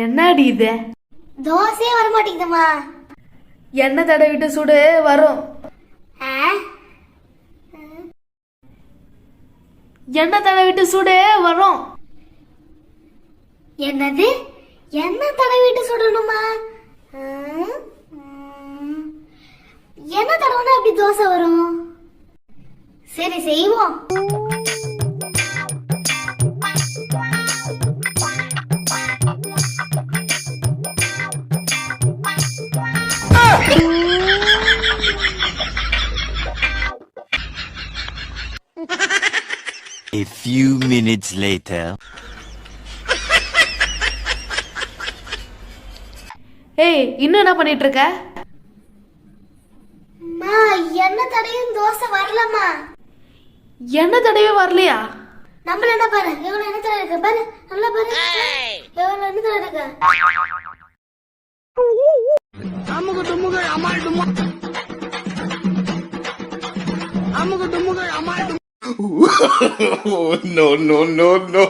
என்னடி இது? தோசையே வர மாட்டேங்குதுமா. எண்ணெய் தடவிட்டு சுடு வரும். எண்ணெய் தடவிட்டு சுடு வரும். என்னது? எண்ணெய் தடவிட்டு சுடணுமா? எண்ணெய் தடவுனா எப்படி தோசை வரும்? சரி செய்வோம். A few minutes later. ஏய், இன்னும் என்ன பண்ணிட்டு இருக்க? அம்மா, எண்ணெய் தடவையும் தோசை வரலம்மா. எண்ணெய் தடவே வரலையா? நம்மள என்ன பாரு, எவ்வளவு எண்ணெய் தடவை இருக்கு பாரு, நல்லா பாரு, எவ்வளவு எண்ணெய் தடவை இருக்கு. அமுக டுமுக அமால் டுமா, அமுக டுமுக அமால் டுமா. No, no, no, no.